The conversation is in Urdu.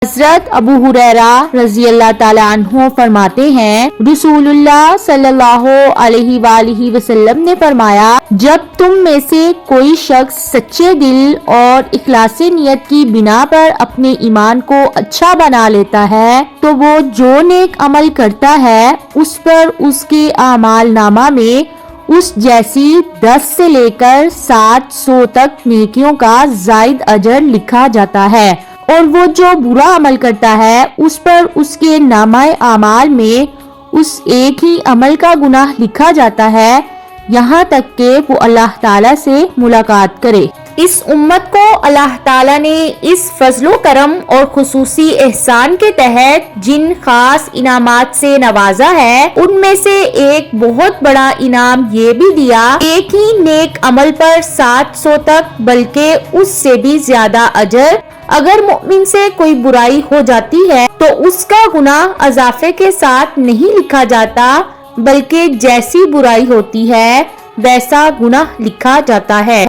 حضرت ابو ہریرہ رضی اللہ تعالیٰ عنہ فرماتے ہیں، رسول اللہ صلی اللہ علیہ وآلہ وسلم نے فرمایا، جب تم میں سے کوئی شخص سچے دل اور اخلاص نیت کی بنا پر اپنے ایمان کو اچھا بنا لیتا ہے تو وہ جو نیک عمل کرتا ہے اس پر اس کے اعمال نامہ میں اس جیسی 10 سے لے کر 700 تک نیکیوں کا زائد اجر لکھا جاتا ہے، اور وہ جو برا عمل کرتا ہے اس پر اس کے نامہ اعمال میں اس ایک ہی عمل کا گناہ لکھا جاتا ہے، یہاں تک کہ وہ اللہ تعالیٰ سے ملاقات کرے۔ اس امت کو اللہ تعالیٰ نے اس فضل و کرم اور خصوصی احسان کے تحت جن خاص انعامات سے نوازا ہے، ان میں سے ایک بہت بڑا انعام یہ بھی دیا، ایک ہی نیک عمل پر 700 تک بلکہ اس سے بھی زیادہ اجر۔ اگر مومن سے کوئی برائی ہو جاتی ہے تو اس کا گناہ اضافے کے ساتھ نہیں لکھا جاتا، بلکہ جیسی برائی ہوتی ہے ویسا گناہ لکھا جاتا ہے۔